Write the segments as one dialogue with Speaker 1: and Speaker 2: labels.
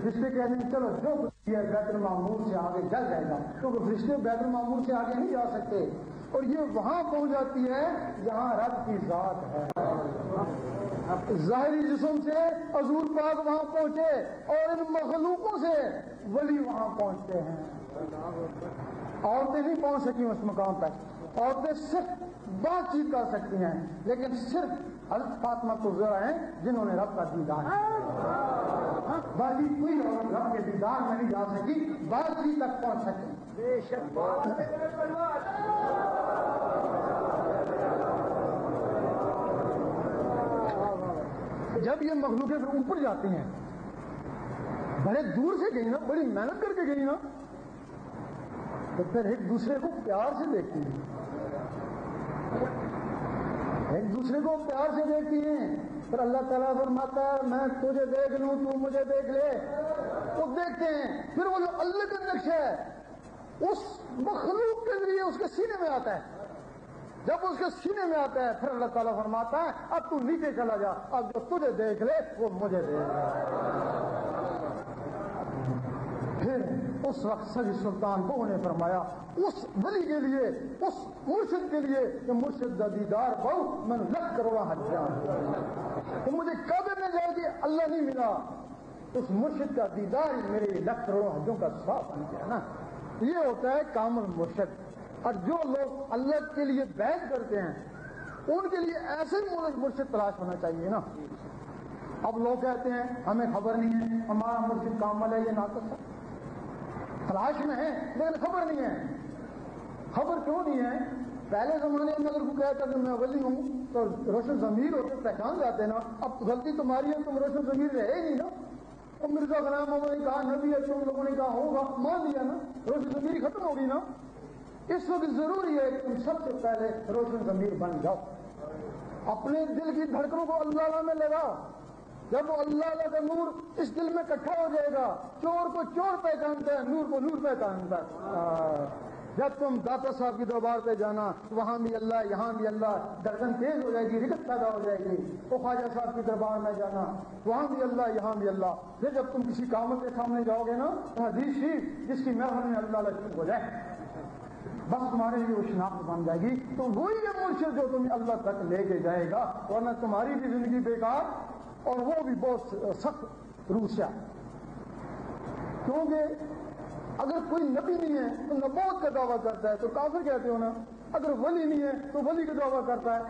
Speaker 1: فرشتے کہتے ہیں چلو جو کچھ ہے بیت المعمور سے آگے جل جائے گا، کیونکہ فرشتے بیت المعمور سے آگے نہیں جا سکتے، اور یہ وہاں پہنچ جاتی ہے جہاں رب کی ذات ہے۔ ظاہری جسم سے حضور پاک وہاں پہنچے، اور ان مخلوقوں سے ولی وہاں پہنچتے ہیں۔ عورتیں نہیں پہنچ سکی اس مقام تک، عورتیں صرف بات چیت کر سکتی ہیں، لیکن صرف حضرت فاطمہ الزہرا ہیں جنہوں نے رب کا دیدار کیا۔ باقی کوئی عورت رب کے دیدار میں نہیں جا سکی، بات چیت تک پہنچ سکی۔ بے شک جب یہ مخلوقیں پھر اوپر جاتی ہیں، بڑے دور سے گئی نا، بڑی محنت کر کے گئی نا، تو پھر ایک دوسرے کو پیار سے دیکھتی ہیں، ایک دوسرے کو پیار سے دیکھتی ہیں۔ پھر اللہ تعالیٰ فرماتا ہے میں تجھے دیکھ لوں تو مجھے دیکھ لے، وہ دیکھتے ہیں۔ پھر وہ جو اللہ کا نقش ہے اس مخلوق کے ذریعے اس کے سینے میں آتا ہے، جب اس کے سینے میں آتا ہے پھر اللہ تعالیٰ فرماتا ہے اب تو نیچے چلا جا، اب جو تجھے دیکھ لے وہ مجھے دیکھ لے۔ پھر اس وقت سید سلطان بہو نے فرمایا اس ولی کے لیے، اس مرشد کے لیے کہ مرشد کا دیدار بہو میں لکھ کروڑا حج جان، تو مجھے کعبے میں جائے گی اللہ نہیں ملا، اس مرشد کا دیدار میرے لکھ کروڑوں حجوں کا ثواب بن گیا نا۔ یہ ہوتا ہے کامل مرشد۔ اور جو لوگ اللہ کے لیے بیعت کرتے ہیں ان کے لیے ایسے مرشد تلاش ہونا چاہیے نا۔ اب لوگ کہتے ہیں ہمیں خبر نہیں ہے، ہمارا مرشد کامل ہے، یہ ناقص ہے، تلاش میں ہے لیکن خبر نہیں ہے۔ خبر کیوں نہیں ہے؟ پہلے زمانے میں اگر کوئی کہتا کہ میں ولی ہوں تو روشن ضمیر ہوتے پہچان جاتے نا، اب غلطی تمہاری ہے، تم روشن ضمیر رہے ہی نہیں نا۔ تو مرزا غلام محمد نے کہا نبی ہے، تم لوگوں نے کہا ہوگا، مان لیا نا، روشن ضمیر ختم ہوگی نا۔ اس وقت ضروری ہے کہ تم سب سے پہلے روشن ضمیر بن جاؤ، اپنے دل کی دھڑکنوں کو اللہ میں لگاؤ۔ جب وہ اللہ کا نور اس دل میں اکٹھا ہو جائے گا، چور کو چور پہچانتا ہے، نور کو نور پہچانتا ہے۔ جب تم داتا صاحب کی دربار پہ جانا وہاں بھی اللہ یہاں بھی اللہ، دھڑکن تیز ہو جائے گی، رکت پیدا ہو جائے گی۔ وہ خواجہ صاحب کی دربار میں جانا وہاں بھی اللہ یہاں بھی اللہ۔ پھر جب تم کسی کامل کے سامنے جاؤ گے نا تو حدیث شریف جس کی محفل میں اللہ لشکر ہو جائے، بس تمہارے لیے وہ شناخت بن جائے گی، تو وہی یہ مرشد جو تمہیں اللہ تک لے کے جائے گا، ورنہ تمہاری بھی زندگی بیکار اور وہ بھی بہت سخت روح سے۔ کیونکہ اگر کوئی نبی نہیں ہے تو نبوت کا دعویٰ کرتا ہے تو کافر کہتے ہو نا، اگر ولی نہیں ہے تو ولی کا دعویٰ کرتا ہے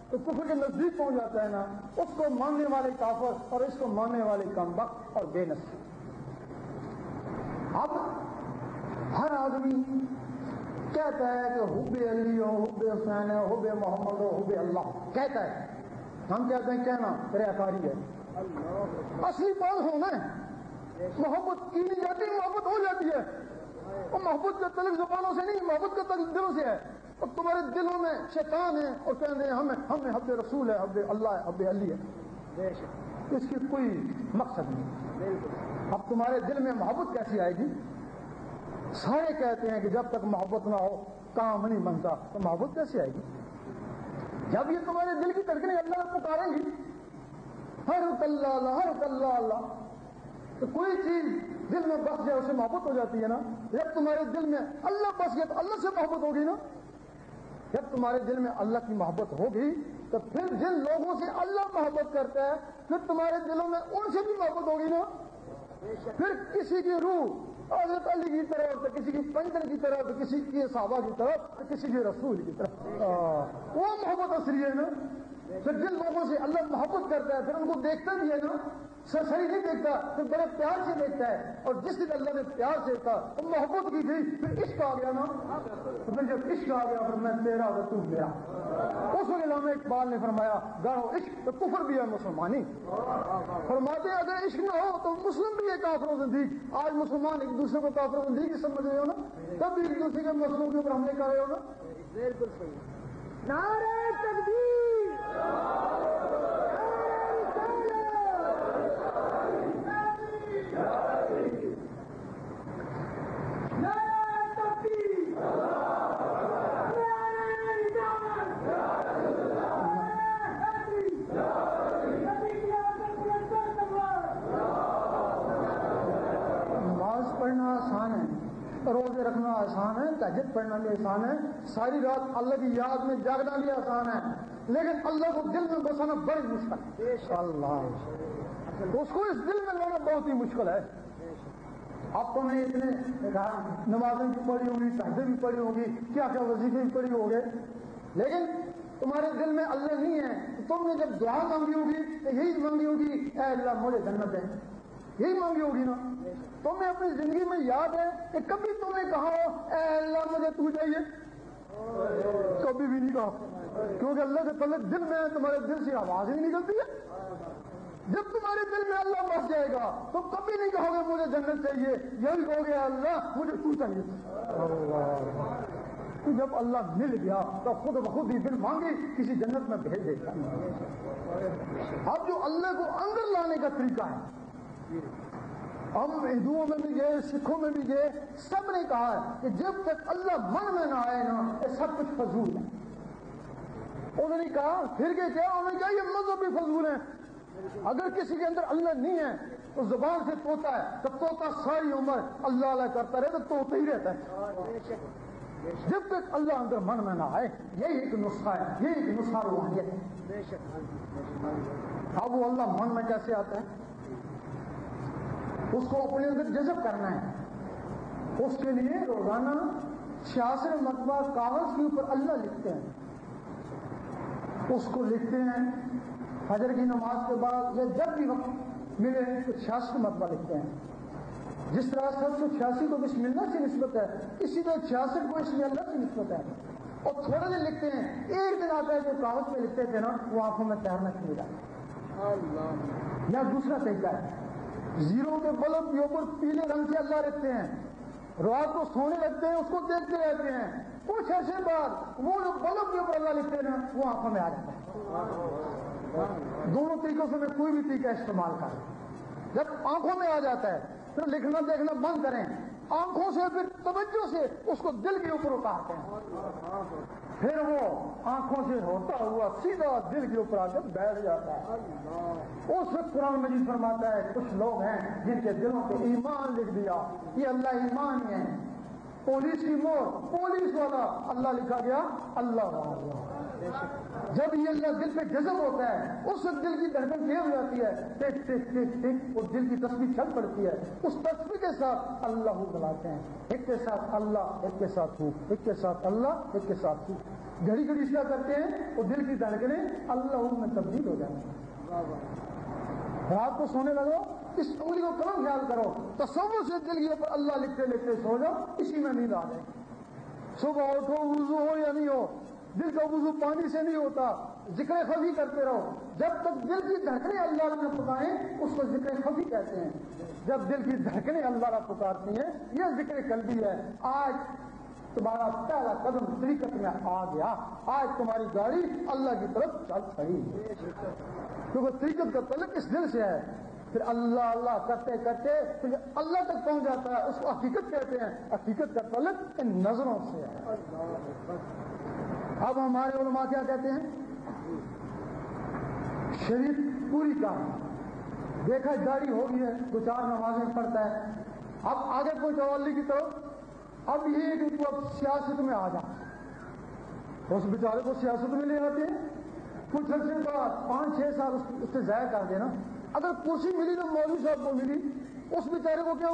Speaker 1: تو کفر کے نزدیک پہنچ جاتا ہے نا۔ اس کو ماننے والے کافر اور اس کو ماننے والے کم بخت اور بے نصیب۔ اب ہر آدمی کہتا ہے کہ حب علی ہو، حب حسین ہے، حب محمد ہو، حب اللہ کہتا ہے، ہم کہتے ہیں کہنا ریاکاری ہے، اصلی بات ہونا ہے۔ محبت کی نہیں جاتی، محبت ہو جاتی ہے، اور محبت کا تعلق زبانوں سے نہیں، محبت کا تعلق دلوں سے ہے۔ اور تمہارے دلوں میں شیطان ہے اور کہتے ہیں ہمیں حب رسول ہے، حب اللہ ہے، حب علی ہے، اس کی کوئی مقصد نہیں۔ اب تمہارے دل میں محبت کیسی آئے گی؟ سارے کہتے ہیں کہ جب تک محبت نہ ہو کام نہیں بنتا، تو محبت کیسے آئے گی؟ جب یہ تمہارے دل کی دھڑکنیں اللہ کو پکاریں گی، ہر اللہ اللہ ہر اللہ اللہ، تو کوئی چیز دل میں بس جائے اسے محبت ہو جاتی ہے نا۔ جب تمہارے دل میں اللہ بس گیا تو اللہ سے محبت ہوگی نا۔ جب تمہارے دل میں اللہ کی محبت ہوگی تو پھر جن لوگوں سے اللہ محبت کرتا ہے پھر تمہارے دلوں میں ان سے بھی محبت ہوگی نا۔ پھر کسی کی روح حضرت علی کی طرف تو کسی کی پنجن کی طرف تو کسی کی صحابہ کی طرف تو کسی کے رسول کی طرف، وہ محبت اصلی ہے نا۔ پھر جن لوگوں سے اللہ محبت کرتا ہے پھر ان کو دیکھتا بھی ہے نا، سرسری نہیں دیکھتا، پھر بڑے پیار سے دیکھتا ہے، اور جس دن اللہ نے پیار سے دیکھا تو محبت کی تھی، پھر عشق آ گیا نا۔ تو پھر جب عشق آ گیا پھر میں تیرا تو تو میرا۔ اس وقت علامہ اقبال نے فرمایا گاڑو عشق تو کفر بھی ہے مسلمانی۔ فرماتے ہیں اگر عشق نہ ہو تو مسلم بھی ہے کافر و زندیق۔ آج مسلمان ایک دوسرے کو کافر و زندیق سمجھ رہے ہو نا، تب بھی ایک دوسرے کے مسلموں کے اوپر حملے کر رہے ہو نا۔ بالکل صحیح۔ نعرہ تکبیر، پڑھنا آسان ہے، روزے رکھنا آسان ہے، تہجد پڑھنا بھی آسان ہے، ساری رات اللہ کی یاد میں جاگنا بھی آسان ہے، لیکن اللہ کو دل میں بسانا بڑی مشکل ہے۔ اللہ اس کو اس دل میں لانا بہت ہی مشکل ہے۔ اب تم نے اتنے نمازیں بھی پڑھی ہوگی، تہجد بھی پڑھی ہوگی، کیا کیا وظیفے بھی پڑھی ہوگے، لیکن تمہارے دل میں اللہ نہیں ہے۔ تم نے جب دعا مانگی ہوگی تو یہی مانگی ہوگی اے اللہ مجھے جنت ہے، یہی مانگی ہوگی نا۔ تمہیں اپنی زندگی میں یاد ہے کہ کبھی تم نے کہا ہو اے اللہ مجھے تو چاہیے؟ کبھی بھی نہیں کہا، کیونکہ اللہ کے تعلق دل میں ہے، تمہارے دل سے آواز ہی نکلتی ہے۔ جب تمہارے دل میں اللہ بس جائے گا تو کبھی نہیں کہو گے مجھے جنت چاہیے، یہی کہو گے اللہ مجھے تو چاہیے۔ تو جب اللہ مل گیا تو خود بخود ہی دل مانگے کسی جنت میں بھیج دیتا۔ اب جو اللہ کو اندر لانے کا طریقہ ہے، ہم ہندوؤں میں بھی گئے، سکھوں میں بھی گئے، سب نے کہا ہے کہ جب تک اللہ من میں نہ آئے نا یہ سب کچھ فضول ہے۔ انہوں نے کہا پھر کہ کیا؟ انہوں نے کہا یہ مذہب بھی فضول ہے۔ اگر کسی کے اندر اللہ نہیں ہے تو زبان سے طوطا ہے، تو طوطا ساری عمر اللہ اللہ کرتا رہے تو طوطا ہی رہتا ہے۔ جب تک اللہ اندر من میں نہ آئے، یہی ایک نسخہ ہے، یہی ایک نسخہ روحانیت ہے۔ اب وہ اللہ من میں کیسے آتا ہے؟ اس کو اپنے اندر جذب کرنا ہے۔ اس کے لیے روزانہ 66 مرتبہ کاغذ کے اوپر اللہ لکھتے ہیں، اس کو لکھتے ہیں فجر کی نماز کے بعد یا جب بھی وقت ملے تو 66 مرتبہ لکھتے ہیں۔ جس طرح 786 کو بسم اللہ سے نسبت ہے، اسی طرح 66 کو بسم اللہ سے نسبت ہے، اور تھوڑے دن لکھتے ہیں۔ ایک دن آتا ہے جو کاغذ پہ لکھتے تھے نا وہ آنکھوں میں تیرنا شروع ہو جاتا ہے۔ یا دوسرا طریقہ ہے، زیرو کے بلب کے اوپر پیلے رنگ سے اللہ رکھتے ہیں، رات کو سونے لگتے ہیں، اس کو دیکھتے رہتے ہیں، کچھ عرصے بعد وہ جو بلب کے اوپر اللہ لکھتے ہیں نا وہ آنکھوں میں آ جاتا ہے۔ دونوں طریقوں سے میں کوئی بھی طریقہ استعمال کریں۔ جب آنکھوں میں آ جاتا ہے پھر لکھنا دیکھنا بند کریں، آنکھوں سے پھر توجہ سے اس کو دل کے اوپر اتارتے ہیں، پھر وہ آنکھوں سے ہوتا ہوا سیدھا دل کے اوپر آ کر بیٹھ جاتا ہے۔ اس وقت قرآن مجید فرماتا ہے کچھ لوگ ہیں جن کے دلوں پہ ایمان لکھ دیا، یہ اللہ ایمان ہی ہے۔ پولیس کی مور، پولیس والا اللہ لکھا گیا اللہ والا۔ جب یہ اللہ دل پہ جذب ہوتا ہے اس وقت دل کی دھڑکن تیز ہو جاتی ہے، ٹک ٹک ٹک ٹک، اور دل کی تسبیح چل پڑتی ہے۔ اس تسبیح کے ساتھ اللہ بلاتے ہیں، ایک کے ساتھ اللہ، ایک کے ساتھ ہو، ایک کے ساتھ اللہ، ایک کے ساتھ ہو، گھڑی گھڑی کیا کرتے ہیں اور دل کی دھڑکنیں اللہ میں تبدیل ہو جاتی ہیں۔ رات کو سونے لگو اس انگلی کو کلم خیال کرو، تصور سے دل کے اوپر اللہ لکھتے لکھتے سو جاؤ، اسی میں نیند آ جائے۔ صبح اٹھو وضو ہو یا نہیں ہو، دل کا وضو پانی سے نہیں ہوتا، ذکر خفی کرتے رہو، جب تک دل کی دھڑکنیں اللہ میں پکائیں اس کو ذکر خفی کہتے ہیں۔ جب دل کی دھڑکنیں اللہ پکارتی ہیں یہ ذکر قلبی ہے۔ آج تمہارا پہلا قدم طریقت میں آ گیا، آج تمہاری گاڑی اللہ کی طرف چل پڑی، کیونکہ طریقت کا تعلق اس دل سے ہے۔ پھر اللہ اللہ کرتے کرتے پھر اللہ تک پہنچ جاتا ہے، اس کو حقیقت کہتے ہیں۔ حقیقت کا تعلق ان نظروں سے ہے۔ اب ہمارے علماء کیا کہتے ہیں؟ شریف پوری کام دیکھا داڑھی ہو گئی ہے، دو چار نمازیں پڑھتا ہے، اب آگے کوئی تولی کی طرف، اب یہ کہ تو اب سیاست میں آ جا، اس بیچارے کو سیاست میں لے آتے ہیں، کچھ عرصے بعد 5-6 سال اس سے ضائع کر دینا، اگر کرسی ملی تو مولوی صاحب کو ملی، اس بیچارے کو کیا